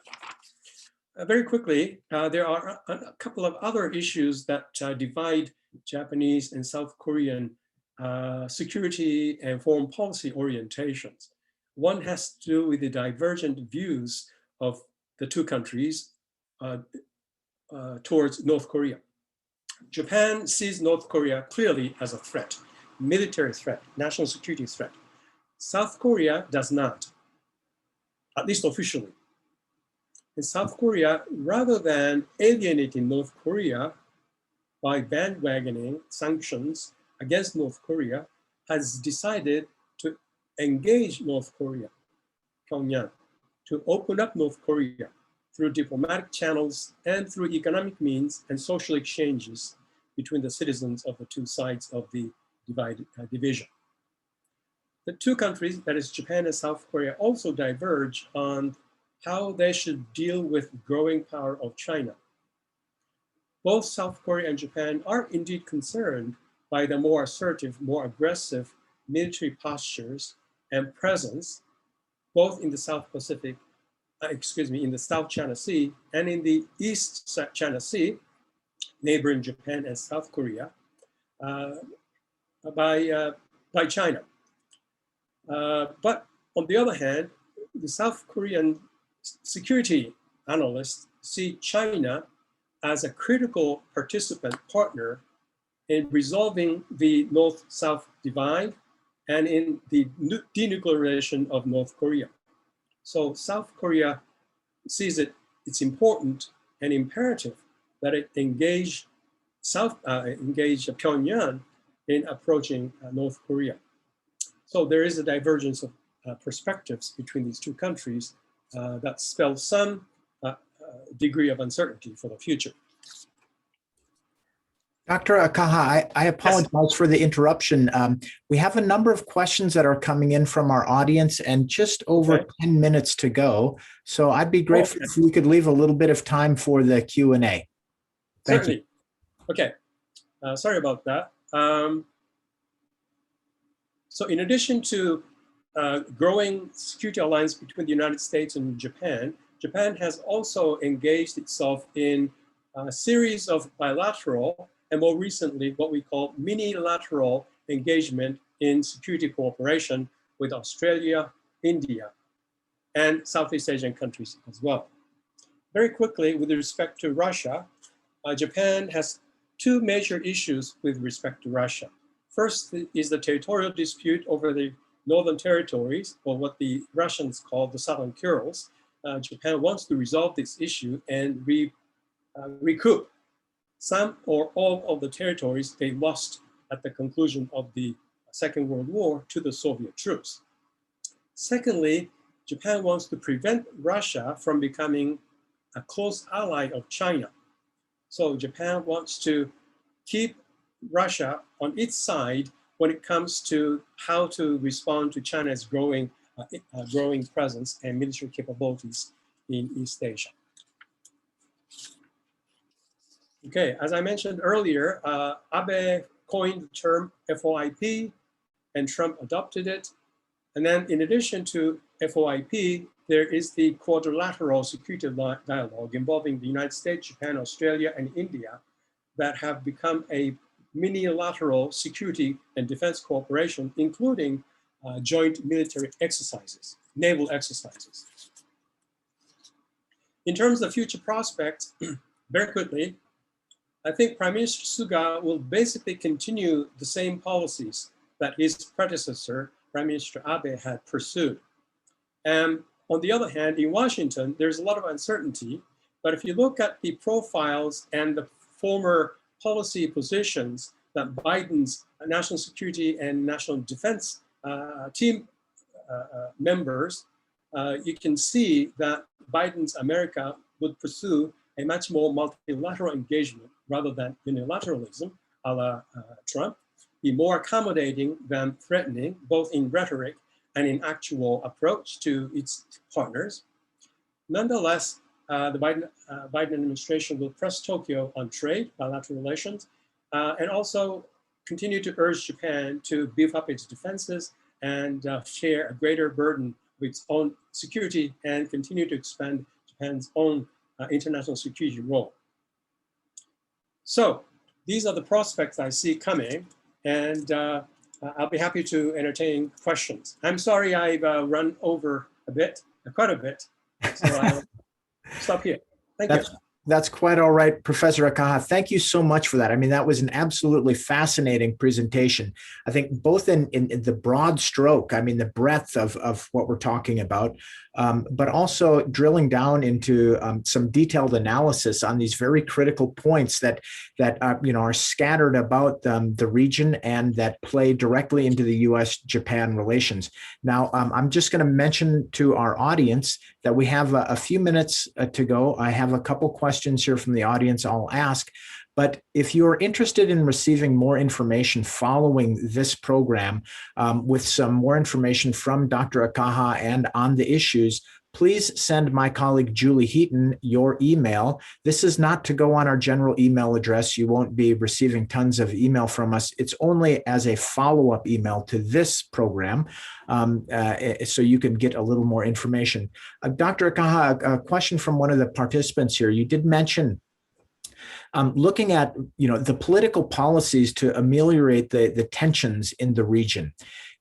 Very quickly, there are a couple of other issues that divide Japanese and South Korean security and foreign policy orientations. One has to do with the divergent views of the two countries towards North Korea. Japan sees North Korea clearly as a threat, military threat, national security threat. South Korea does not, at least officially. In South Korea, rather than alienating North Korea by bandwagoning sanctions against North Korea, has decided to engage North Korea, Pyongyang, to open up North Korea through diplomatic channels and through economic means and social exchanges between the citizens of the two sides of the division. The two countries, that is Japan and South Korea, also diverge on how they should deal with the growing power of China. Both South Korea and Japan are indeed concerned by the more assertive, more aggressive military postures and presence, both in the South Pacific, in the South China Sea and in the East China Sea, neighboring Japan and South Korea, by China. But on the other hand, the South Korean security analysts see China as a critical participant partner in resolving the North-South divide and in the denuclearization of North Korea. So South Korea sees it's important and imperative that it engage Pyongyang in approaching North Korea. So there is a divergence of perspectives between these two countries that spells some degree of uncertainty for the future. Dr. Akaha, I apologize for the interruption. We have a number of questions that are coming in from our audience and just over 10 minutes to go. So I'd be grateful if we could leave a little bit of time for the Q&A. Certainly. You. Okay, sorry about that. So in addition to growing security alliance between the United States and Japan, Japan has also engaged itself in a series of bilateral and more recently what we call mini-lateral engagement in security cooperation with Australia, India, and Southeast Asian countries as well. Very quickly, with respect to Russia, Japan has two major issues with respect to Russia. First is the territorial dispute over the Northern Territories, or what the Russians call the Southern Kurils. Japan wants to resolve this issue and recoup some or all of the territories they lost at the conclusion of the Second World War to the Soviet troops. Secondly, Japan wants to prevent Russia from becoming a close ally of China. So Japan wants to keep Russia on its side when it comes to how to respond to China's growing presence and military capabilities in East Asia. Okay, as I mentioned earlier, Abe coined the term FOIP and Trump adopted it. And then in addition to FOIP, there is the quadrilateral security dialogue involving the United States, Japan, Australia, and India that have become a mini-lateral security and defense cooperation, including joint military exercises, naval exercises. In terms of future prospects, very quickly, I think Prime Minister Suga will basically continue the same policies that his predecessor, Prime Minister Abe, had pursued. And on the other hand, in Washington, there's a lot of uncertainty, but if you look at the profiles and the former policy positions that Biden's national security and national defense team members, you can see that Biden's America would pursue a much more multilateral engagement rather than unilateralism, a la Trump, be more accommodating than threatening, both in rhetoric and in actual approach to its partners. Nonetheless, the Biden administration will press Tokyo on trade, bilateral relations, and also continue to urge Japan to beef up its defenses and share a greater burden with its own security and continue to expand Japan's own international security role. So these are the prospects I see coming, and I'll be happy to entertain questions. I'm sorry I've run over a bit, quite a bit, so I'll stop here. Thank you. That's quite all right, Professor Akaha. Thank you so much for that. I mean, that was an absolutely fascinating presentation. I think both in the broad stroke, I mean, the breadth of what we're talking about, but also drilling down into some detailed analysis on these very critical points that are scattered about the region and that play directly into the U.S.-Japan relations. Now, I'm just going to mention to our audience that we have a few minutes to go. I have a couple questions here from the audience I'll ask. But if you're interested in receiving more information following this program with some more information from Dr. Akaha and on the issues, please send my colleague Julie Heaton your email. This is not to go on our general email address. You won't be receiving tons of email from us. It's only as a follow-up email to this program, so you can get a little more information. Dr. Akaha, a question from one of the participants here. You did mention looking at the political policies to ameliorate the tensions in the region.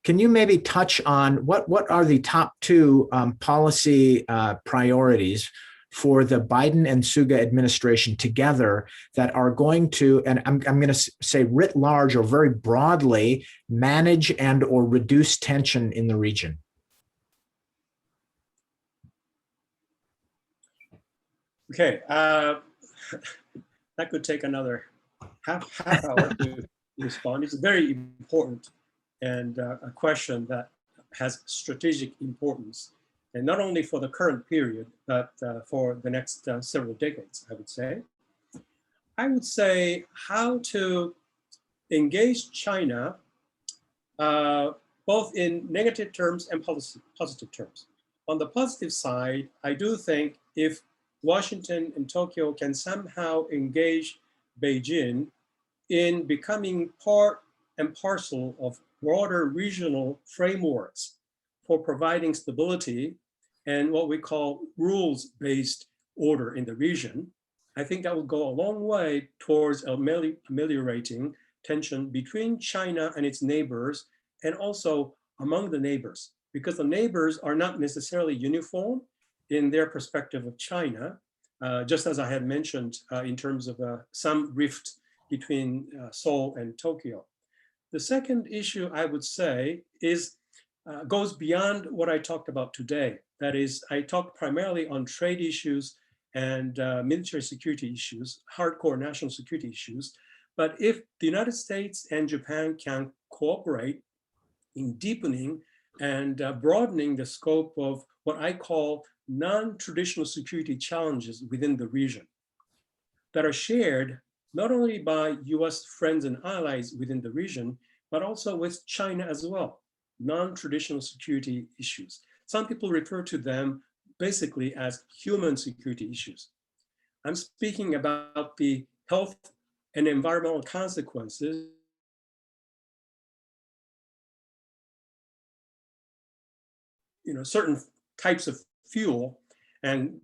Can you maybe touch on what are the top two policy priorities for the Biden and Suga administration together that are going to, and I'm going to say writ large or very broadly, manage and or reduce tension in the region? Okay, that could take another half hour to respond. It's very important and a question that has strategic importance, and not only for the current period, but for the next several decades, I would say. I would say how to engage China, both in negative terms and positive terms. On the positive side, I do think if Washington and Tokyo can somehow engage Beijing in becoming part and parcel of broader regional frameworks for providing stability and what we call rules-based order in the region, I think that will go a long way towards ameliorating tension between China and its neighbors and also among the neighbors, because the neighbors are not necessarily uniform in their perspective of China, just as I had mentioned in terms of some rift between Seoul and Tokyo. The second issue I would say is goes beyond what I talked about today. That is, I talked primarily on trade issues and military security issues, hardcore national security issues. But if the United States and Japan can cooperate in deepening and broadening the scope of what I call non-traditional security challenges within the region that are shared not only by US friends and allies within the region, but also with China as well, non-traditional security issues. Some people refer to them basically as human security issues. I'm speaking about the health and environmental consequences certain types of fuel and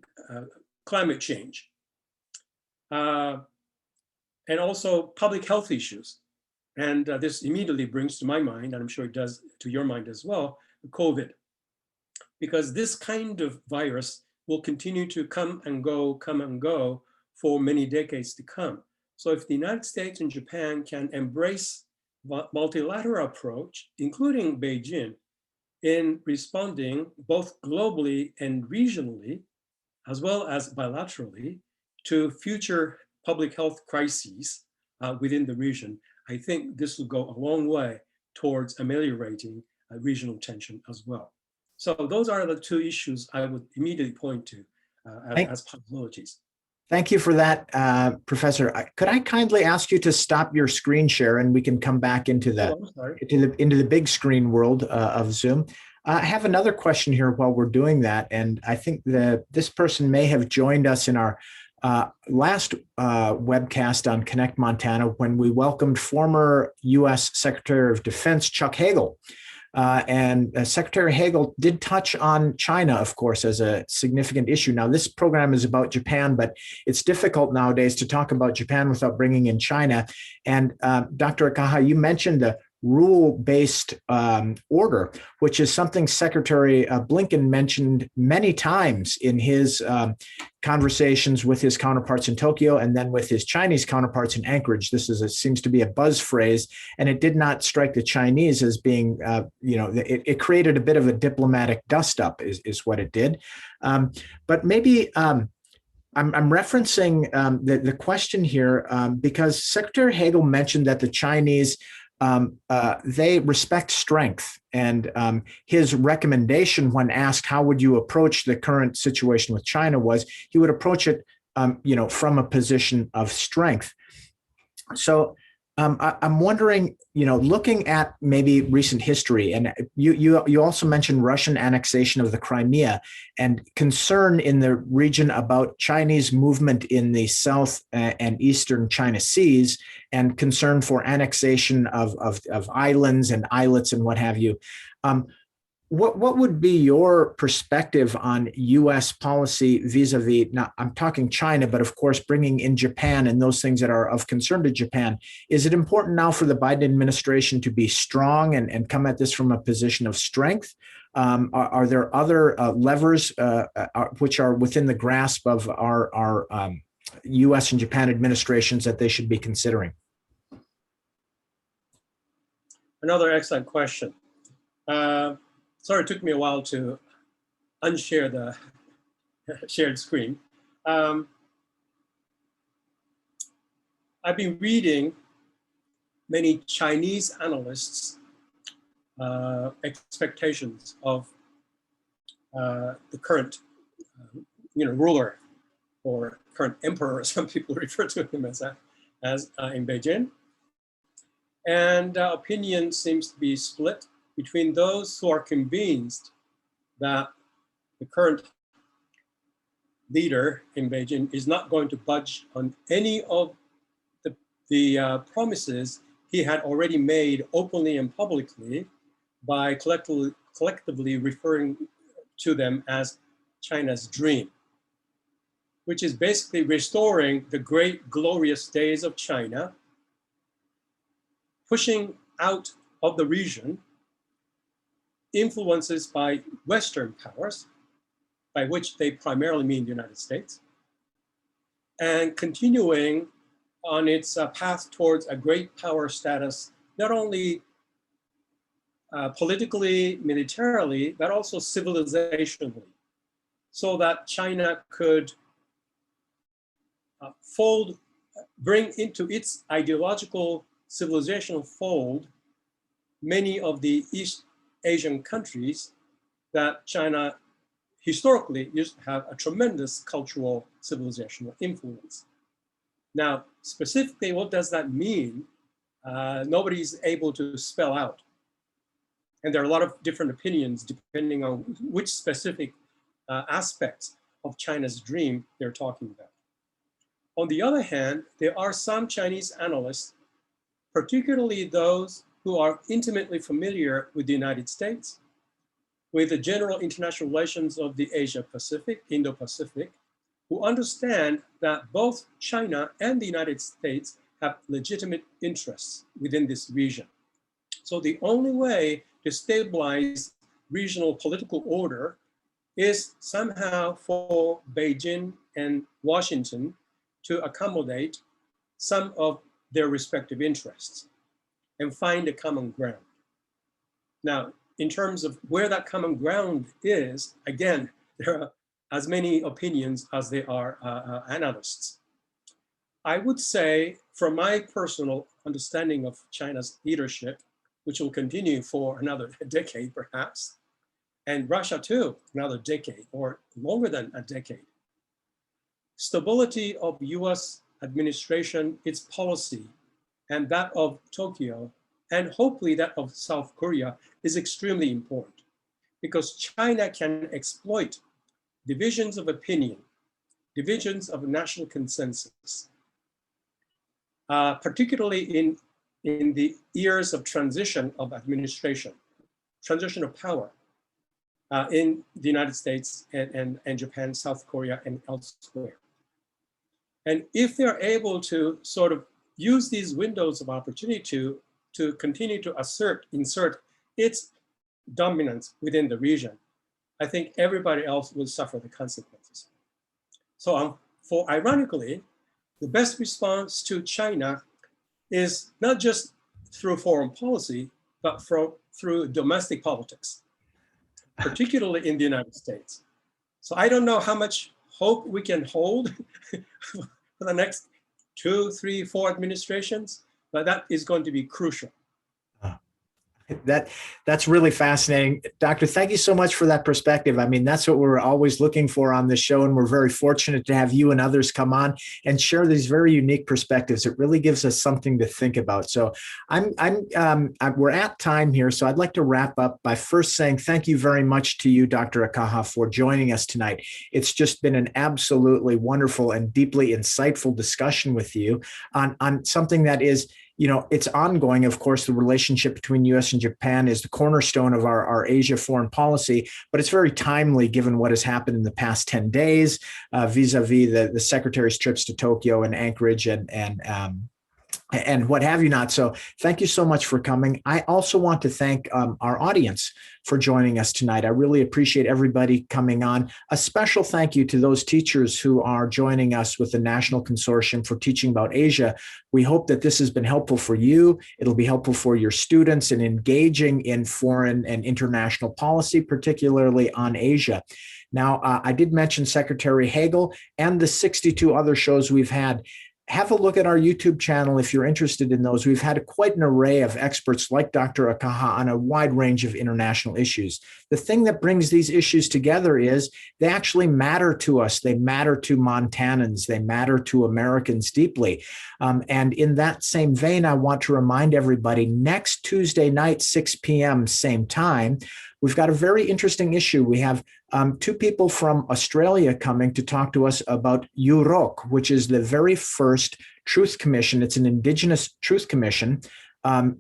climate change. And also public health issues. And this immediately brings to my mind, and I'm sure it does to your mind as well, COVID. Because this kind of virus will continue to come and go for many decades to come. So if the United States and Japan can embrace multilateral approach, including Beijing, in responding both globally and regionally, as well as bilaterally, to future public health crises within the region, I think this will go a long way towards ameliorating regional tension as well. So those are the two issues I would immediately point to as possibilities. Thank you for that, Professor. Could I kindly ask you to stop your screen share and we can come back into the big screen world of Zoom? I have another question here while we're doing that, and I think that this person may have joined us in our last webcast on Connect Montana when we welcomed former U.S. Secretary of Defense Chuck Hagel. And Secretary Hagel did touch on China, of course, as a significant issue. Now, this program is about Japan, but it's difficult nowadays to talk about Japan without bringing in China. And Dr. Akaha, you mentioned the rule-based order, which is something Secretary Blinken mentioned many times in his conversations with his counterparts in Tokyo and then with his Chinese counterparts in Anchorage. This seems to be a buzz phrase, and it did not strike the Chinese as being, it created a bit of a diplomatic dust-up is what it did. But maybe I'm referencing the question here because Secretary Hagel mentioned that the Chinese they respect strength, and his recommendation when asked how would you approach the current situation with China was he would approach it from a position of strength. So I'm wondering, looking at maybe recent history, and you also mentioned Russian annexation of the Crimea and concern in the region about Chinese movement in the South and Eastern China Seas, and concern for annexation of islands and islets and what have you. What would be your perspective on U.S. policy vis-a-vis, now I'm talking China, but of course bringing in Japan and those things that are of concern to Japan? Is it important now for the Biden administration to be strong and come at this from a position of strength? Are there other levers which are within the grasp of our U.S. and Japan administrations that they should be considering? Another excellent question. Sorry, it took me a while to unshare the shared screen. I've been reading many Chinese analysts' expectations of the current ruler, or current emperor, some people refer to him as in Beijing. And opinion seems to be split between those who are convinced that the current leader in Beijing is not going to budge on any of the promises he had already made openly and publicly by collectively referring to them as China's dream, which is basically restoring the great glorious days of China, pushing out of the region influences by Western powers, by which they primarily mean the United States, and continuing on its path towards a great power status, not only politically, militarily, but also civilizationally, so that China could bring into its ideological civilizational fold many of the East Asian countries that China historically used to have a tremendous cultural civilizational influence. Now, specifically, what does that mean? Nobody's able to spell out. And there are a lot of different opinions depending on which specific aspects of China's dream they're talking about. On the other hand, there are some Chinese analysts, particularly those who are intimately familiar with the United States, with the general international relations of the Asia-Pacific, Indo-Pacific, who understand that both China and the United States have legitimate interests within this region. So the only way to stabilize regional political order is somehow for Beijing and Washington to accommodate some of their respective interests and find a common ground. Now, in terms of where that common ground is, again, there are as many opinions as there are analysts. I would say, from my personal understanding of China's leadership, which will continue for another decade perhaps, and Russia too, another decade or longer than a decade, stability of US administration, its policy, and that of Tokyo, and hopefully that of South Korea is extremely important because China can exploit divisions of opinion, divisions of national consensus, particularly in the years of transition of administration, transition of power in the United States and Japan, South Korea, and elsewhere. And if they're able to sort of use these windows of opportunity to continue to insert its dominance within the region, I think everybody else will suffer the consequences. So ironically, the best response to China is not just through foreign policy, but through domestic politics, particularly in the United States. So I don't know how much hope we can hold for the next 2, 3, 4 administrations, but that is going to be crucial. That's really fascinating. Doctor, thank you so much for that perspective. I mean, that's what we're always looking for on this show, and we're very fortunate to have you and others come on and share these very unique perspectives. It really gives us something to think about. So we're at time here, so I'd like to wrap up by first saying thank you very much to you, Dr. Akaha, for joining us tonight. It's just been an absolutely wonderful and deeply insightful discussion with you on something that is, you know, it's ongoing. Of course, the relationship between U.S. and Japan is the cornerstone of our Asia foreign policy, but it's very timely given what has happened in the past 10 days vis-a-vis the secretary's trips to Tokyo and Anchorage and what have you not. So thank you so much for coming. I also want to thank our audience for joining us tonight. I really appreciate everybody coming on. A special thank you to those teachers who are joining us with the National Consortium for Teaching About Asia. We hope that this has been helpful for you. It'll be helpful for your students in engaging in foreign and international policy, particularly on Asia. Now, I did mention Secretary Hagel and the 62 other shows we've had. Have a look at our YouTube channel if you're interested in those. We've had quite an array of experts like Dr. Akaha on a wide range of international issues. The thing that brings these issues together is they actually matter to us. They matter to Montanans. They matter to Americans deeply. And in that same vein, I want to remind everybody, next Tuesday night, 6 p.m., same time, we've got a very interesting issue. We have 2 people from Australia coming to talk to us about UROC, which is the very first truth commission. It's an Indigenous truth commission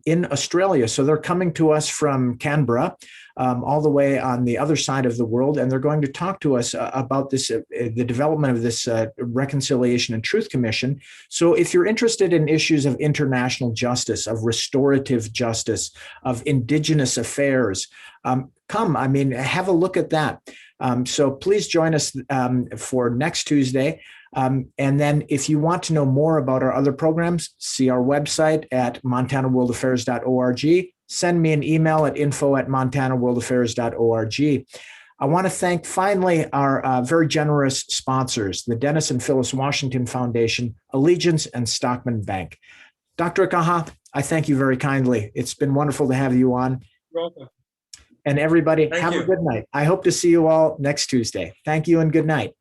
in Australia. So they're coming to us from Canberra, all the way on the other side of the world, and they're going to talk to us about this, the development of this Reconciliation and Truth Commission. So if you're interested in issues of international justice, of restorative justice, of Indigenous affairs, come, I mean, have a look at that. So please join us for next Tuesday. And then if you want to know more about our other programs, see our website at montanaworldaffairs.org. Send me an email at info@montanaworldaffairs.org. I want to thank finally our very generous sponsors, the Dennis and Phyllis Washington Foundation, Allegiance, and Stockman Bank. Dr. Akaha, I thank you very kindly. It's been wonderful to have you on. You're welcome. And everybody, Thank have you. a good night. I hope to see you all next Tuesday. Thank you and good night.